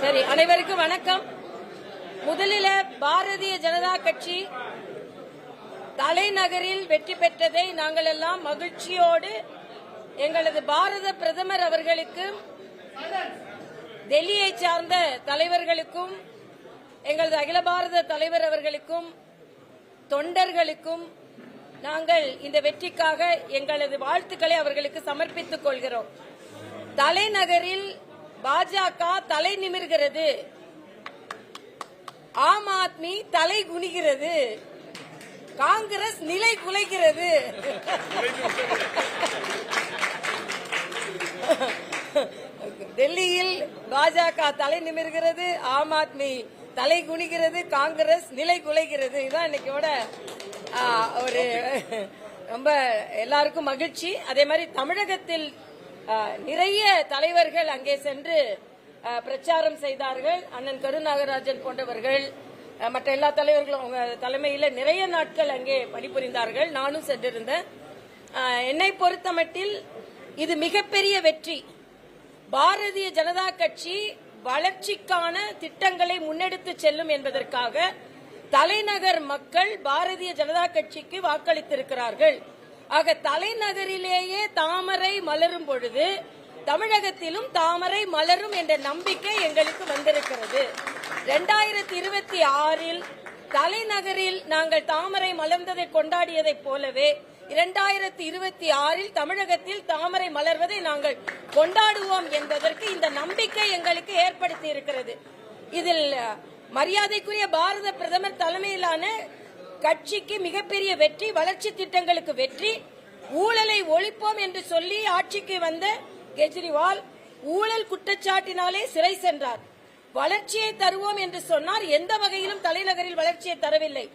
சரி, அனைவருக்கும் வணக்கம். முதலில் பாரதிய ஜனதா கட்சி தலைநகரில் வெற்றி பெற்றதை நாங்கள் எல்லாம் மகிழ்ச்சியோடு எங்களது பாரத பிரதமர் அவர்களுக்கும் டெல்லியை சார்ந்த தலைவர்களுக்கும் எங்களது அகில பாரத தலைவர் அவர்களுக்கும் தொண்டர்களுக்கும் நாங்கள் இந்த வெற்றிக்காக எங்களது வாழ்த்துக்களை அவர்களுக்கு சமர்ப்பித்துக் கொள்கிறோம். தலைநகரில் பாஜக தலை நிமிர்கிறது, ஆம் ஆத்மி தலை குனிகிறது, காங்கிரஸ் நிலை குலைகிறது. டெல்லியில் பாஜக தலை நிமிர்கிறது, ஆம் ஆத்மி தலை குனிகிறது, காங்கிரஸ் நிலை குலைகிறது. இதுதான் இன்னைக்கோட ஒரு ரொம்ப எல்லாருக்கும் மகிழ்ச்சி. அதே மாதிரி தமிழகத்தில் நிறைய தலைவர்கள் அங்கே சென்று பிரச்சாரம் செய்தார்கள். அண்ணன் கருநாகராஜன் போன்றவர்கள் மற்ற எல்லா தலைவர்களும் அவங்க தலைமையில் நிறைய நாட்கள் அங்கே பணிபுரிந்தார்கள். நானும் சென்றிருந்தேன். என்னை பொறுத்தமட்டில் இது மிகப்பெரிய வெற்றி. பாரதிய ஜனதா கட்சி வளர்ச்சிக்கான திட்டங்களை முன்னெடுத்து செல்லும் என்பதற்காக தலைநகர் மக்கள் பாரதிய ஜனதா கட்சிக்கு வாக்களித்திருக்கிறார்கள். ஆக தலைநகரிலேயே தாமரை மலரும் பொழுது தமிழகத்திலும் தாமரை மலரும் என்ற நம்பிக்கை எங்களுக்கு வந்திருக்கிறது. 2026 தலைநகரில் நாங்கள் தாமரை மலர்ந்ததை கொண்டாடியதைப் போலவே 2026 தமிழகத்தில் தாமரை மலர்வதை நாங்கள் கொண்டாடுவோம் என்பதற்கு இந்த நம்பிக்கை எங்களுக்கு ஏற்படுத்தி இருக்கிறது. இதில் மரியாதைக்குரிய பாரத பிரதமர் தலைமையிலான கட்சிக்கு மிகப்பெரிய வெற்றி, வளர்ச்சி திட்டங்களுக்கு வெற்றி. ஊழலை ஒழிப்போம் என்று சொல்லி ஆட்சிக்கு வந்த கெஜ்ரிவால் ஊழல் குற்றச்சாட்டினாலே சிறை சென்றார். வளர்ச்சியை தருவோம் என்று சொன்னார், எந்த வகையிலும் தலைநகரில் வளர்ச்சியை தரவில்லை.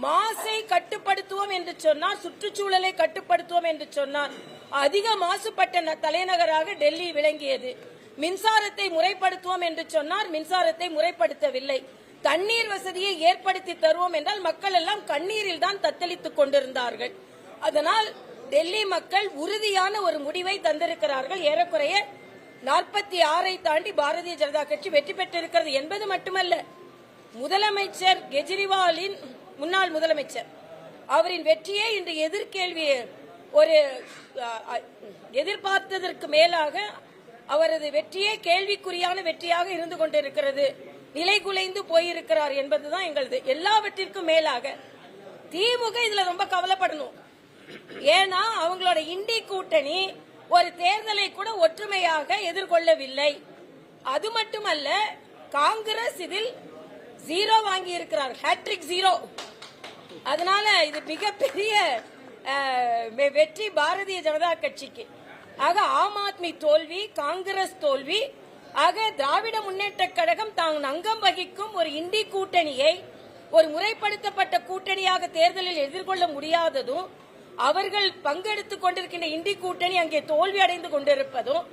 மாசை கட்டுப்படுத்துவோம் என்று சொன்னார், சுற்றுச்சூழலை கட்டுப்படுத்துவோம் என்று சொன்னார். அதிக மாசுபட்ட தலைநகராக டெல்லி விளங்கியது. மின்சாரத்தை முறைப்படுத்துவோம் என்று சொன்னார், மின்சாரத்தை முறைப்படுத்தவில்லை. தண்ணீர் வசதியை ஏற்படுத்தி தருவோம் என்றால் மக்கள் எல்லாம் கண்ணீரில் தான் தத்தளித்துக் கொண்டிருந்தார்கள். அதனால் டெல்லி மக்கள் உறுதியான ஒரு முடிவை தந்திருக்கிறார்கள். ஏறக்குறைய 46 தாண்டி பாரதிய ஜனதா கட்சி வெற்றி பெற்றிருக்கிறது என்பது மட்டுமல்ல, முதலமைச்சர் கெஜ்ரிவாலின் முன்னாள் முதலமைச்சர் அவரின் வெற்றியை இன்று எதிர்கேள்வியை ஒரு எதிர்பார்த்ததற்கு மேலாக அவரது வெற்றியே கேள்விக்குறியான வெற்றியாக இருந்து கொண்டிருக்கிறது. நிலை குலைந்து போயிருக்கிறார் என்பதுதான் எங்களது. எல்லாவற்றிற்கும் மேலாக திமுக இதுல ரொம்ப கவலைப்படணும். ஏன்னா அவங்களோட இண்டி கூட்டணி ஒரு தேர்தலை கூட ஒற்றுமையாக எதிர்கொள்ளவில்லை. அது மட்டுமல்ல, காங்கிரஸ் இதில் 0 வாங்கி இருக்கிறார், ஹேட்ரிக் 0. அதனால இது மிகப்பெரிய வெற்றி பாரதிய ஜனதா கட்சிக்கு. ஆக ஆம் ஆத்மி தோல்வி, காங்கிரஸ் தோல்வி. ஆக திராவிட முன்னேற்ற கழகம் தான் அங்கம் வகிக்கும் ஒரு இண்டி கூட்டணியை ஒரு முறைப்படுத்தப்பட்ட கூட்டணியாக தேர்தலில் எதிர்கொள்ள முடியாததும், அவர்கள் பங்கெடுத்துக் கொண்டிருக்கின்ற இண்டி கூட்டணி அங்கே தோல்வி அடைந்து கொண்டிருப்பதும்,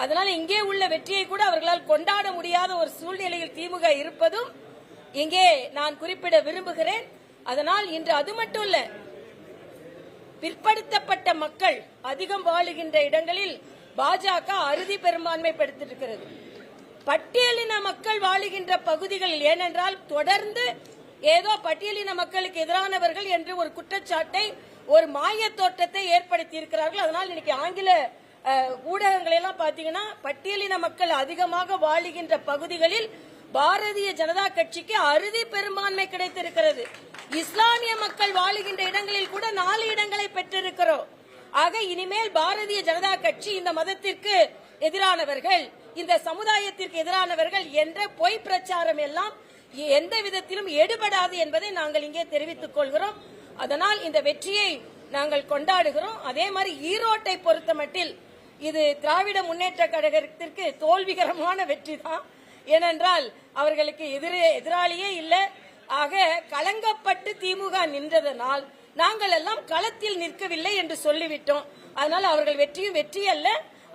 அதனால இங்கே உள்ள வெற்றியை கூட அவர்களால் கொண்டாட முடியாத ஒரு சூழ்நிலையில் திமுக இருப்பதும் இங்கே நான் குறிப்பிட விரும்புகிறேன். அதனால் இன்று அது மட்டும் இல்ல, பிற்படுத்தப்பட்ட மக்கள் அதிகம் வாழுகின்ற இடங்களில் பாஜக அறுதி பெரும்பான்மை படுத்திருக்கிறது. பட்டியலின மக்கள் வாழுகின்ற பகுதிகளில், ஏனென்றால் தொடர்ந்து ஏதோ பட்டியலின மக்களுக்கு எதிரானவர்கள் என்று ஒரு குற்றச்சாட்டை, ஒரு மாய தோற்றத்தை ஏற்படுத்தி இருக்கிறார்கள். அதனால் இன்னைக்கு ஆங்கில ஊடகங்கள் எல்லாம் பாத்தீங்கன்னா பட்டியலின மக்கள் அதிகமாக வாழுகின்ற பகுதிகளில் பாரதிய ஜனதா கட்சிக்கு அறுதி பெரும்பான்மை கிடைத்திருக்கிறது. இஸ்லாமிய மக்கள் வாழுகின்ற இடங்களில் கூட 4 இடங்களை பெற்றிருக்கிறோம். ஆக இனிமேல் பாரதிய ஜனதா கட்சி இந்த மதத்திற்கு எதிரானவர்கள், இந்த சமுதாயத்திற்கு எதிரானவர்கள் என்ற பொய் பிரச்சாரம் எல்லாம் எந்த விதத்திலும் எடுபடாது என்பதை நாங்கள் இங்கே தெரிவித்துக் கொள்கிறோம். அதனால் இந்த வெற்றியை நாங்கள் கொண்டாடுகிறோம். அதே மாதிரி ஈரோட்டை பொறுத்தமட்டில் இது திராவிட முன்னேற்ற கழகத்திற்கு தோல்விகரமான வெற்றி தான். ஏனென்றால் அவர்களுக்கு எதிராளியே இல்லை. ஆக கலங்கப்பட்டு திமுக நின்றதனால் நாங்கள் எல்லாம் களத்தில் நிற்கவில்லை என்று சொல்லிவிட்டோம். அதனால் அவர்கள் வெற்றியும் வெற்றி அல்ல.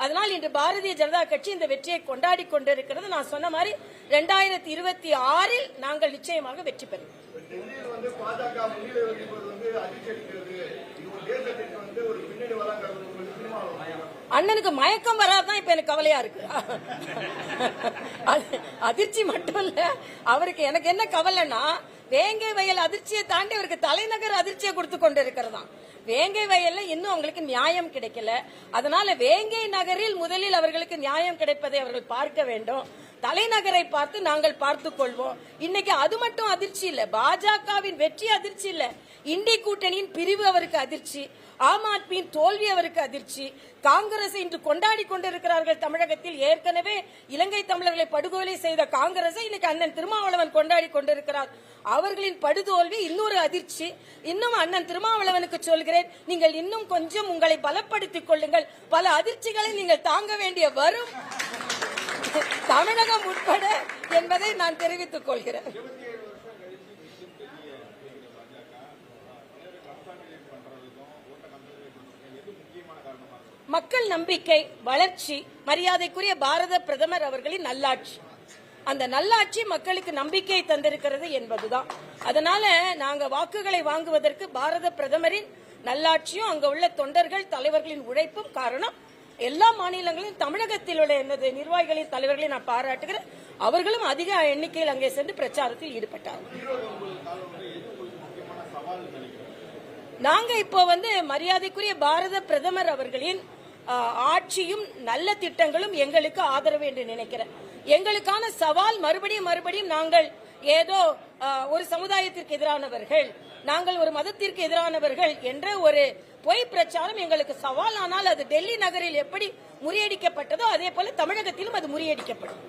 அதனால் இன்று பாரதிய ஜனதா கட்சி இந்த வெற்றியை கொண்டாடி கொண்டிருக்கிறது. நான் சொன்ன மாதிரி 2026 நாங்கள் நிச்சயமாக வெற்றி பெறுவோம். அதிர்ச்சி அளிக்கிறது. இது ஒரு தேசத்திற்கு ஒரு பின்னணி வளங்கள் சினிமா அண்ணனுக்கு மயக்கம் வராதான் இப்ப எனக்கு கவலையா இருக்கு. அதிர்ச்சி மட்டும் இல்ல அவருக்கு. எனக்கு என்ன கவலைன்னா வேங்கை வயல் அதிர்ச்சியை தாண்டி அவருக்கு தலைநகர் அதிர்ச்சியை கொடுத்து கொண்டு இருக்கிறதாம். வேங்கை வயல்ல இன்னும் அவங்களுக்கு நியாயம் கிடைக்கல. அதனால வேங்கை நகரில் முதலில் அவர்களுக்கு நியாயம் கிடைப்பதை அவர்கள் பார்க்க வேண்டும். தலைநகரை பார்த்து நாங்கள் பார்த்துக் கொள்வோம். இன்னைக்கு அது மட்டும் அதிர்ச்சி இல்ல, பாஜகவின் வெற்றி அதிர்ச்சி இல்ல, இண்டி கூட்டணியின் பிரிவு அவருக்கு அதிர்ச்சி, ஆம் ஆத்மியின் தோல்வி அவருக்கு அதிர்ச்சி. காங்கிரஸ் இன்று கொண்டாடி கொண்டிருக்கிறார்கள் தமிழகத்தில். ஏற்கனவே இலங்கை தமிழர்களை படுகொலை செய்த காங்கிரஸை இன்னைக்கு அண்ணன் திருமாவளவன் கொண்டாடி கொண்டிருக்கிறார். அவர்களின் படுதோல்வி இன்னொரு அதிர்ச்சி. இன்னும் அண்ணன் திருமாவளவனுக்கு சொல்கிறேன், நீங்கள் இன்னும் கொஞ்சம் உங்களை பலப்படுத்திக் கொள்ளுங்கள். பல அதிர்ச்சிகளை நீங்கள் தாங்க வேண்டிய வரும் தமிழகம் உட்பட என்பதை நான் தெரிவித்துக் கொள்கிறேன். மக்கள் நம்பிக்கை, வளர்ச்சி, மரியாதைக்குரிய பாரத பிரதமர் அவர்களின் நல்லாட்சி. அந்த நல்லாட்சி மக்களுக்கு நம்பிக்கை தந்திருக்கிறது என்பதுதான். அதனால நாங்க வாக்குகளை வாங்குவதற்கு பாரத பிரதமரின் நல்லாட்சியும் அங்க உள்ள தொண்டர்கள் தலைவர்களின் உழைப்பும் காரணம். எல்லா மாநிலங்களிலும் தமிழகத்தில் உள்ள எனது நிர்வாகிகளின் தலைவர்களை நான் பாராட்டுகிறேன். அவர்களும் அதிக எண்ணிக்கையில் அங்கே சென்று பிரச்சாரத்தில் ஈடுபட்டார்கள். நாங்க இப்போ மரியாதைக்குரிய பாரத பிரதமர் அவர்களின் ஆட்சியும் நல்ல திட்டங்களும் எங்களுக்கு ஆதரவு என்று நினைக்கிறேன். எங்களுக்கான சவால் மறுபடியும் நாங்கள் ஏதோ ஒரு சமுதாயத்திற்கு எதிரானவர்கள், நாங்கள் ஒரு மதத்திற்கு எதிரானவர்கள் என்ற ஒரு பொய் பிரச்சாரம் எங்களுக்கு சவால். ஆனால் அது டெல்லி நகரில் எப்படி முறியடிக்கப்பட்டதோ அதே போல தமிழகத்திலும் அது முறியடிக்கப்படும்.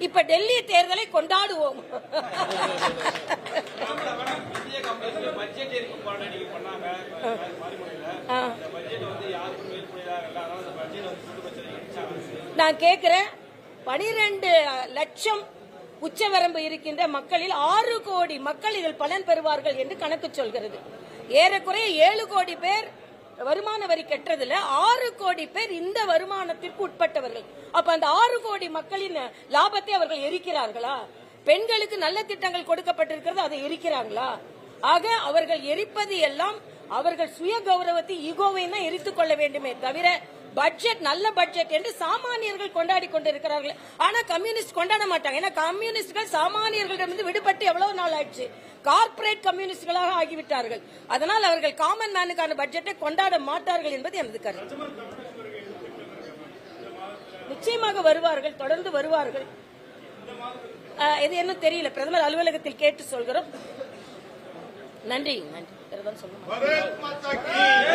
இப்ப டெல்லி தேர்தலை கொண்டாடுவோம். நான் கேட்கிறேன், 12 லட்சம் உச்சவரம்பு இருக்கின்ற மக்களில் 6 கோடி மக்கள் இதில் பலன் பெறுவார்கள் என்று கணக்கு சொல்கிறது. ஏறக்குறைய 7 கோடி பேர் வருமான வரி கட்டுறதுல 6 கோடி பேர் இந்த வருமானத்திற்கு உட்பட்டவர்கள். அப்ப அந்த 6 கோடி மக்களின் லாபத்தை அவர்கள் எரிக்கிறார்களா? பெண்களுக்கு நல்ல திட்டங்கள் கொடுக்கப்பட்டிருக்கிறது, அதை எரிக்கிறாங்களா? ஆக அவர்கள் எரிப்பது எல்லாம் அவர்கள் சுய கௌரவத்தை, ஈகோவை தான் எரித்துக் கொள்ள வேண்டுமே தவிர பட்ஜெட் நல்ல பட்ஜெட் என்று சாமானியர்கள் கொண்டாடி கொண்டிருக்கிறார்கள். ஆனா கம்யூனிஸ்ட் கொண்டாட மாட்டாங்க. ஏன்னா கம்யூனிஸ்ட்கள் சாமானியர்களிடமிருந்து விடுபட்டு எவ்வளவு நாள் ஆயிடுச்சு, கார்ப்பரேட் கம்யூனிஸ்ட்களாக ஆகிவிட்டார்கள். அதனால் அவர்கள் காமன் மேனுக்கான பட்ஜெட்டை கொண்டாட மாட்டார்கள் என்பது எனது கருத்து. நிச்சயமாக வருவார்கள், தொடர்ந்து வருவார்கள். இது என்ன தெரியல, பிரதமர் அலுவலகத்தில் கேட்டு சொல்கிறோம். நன்றி. சொல்லுங்க.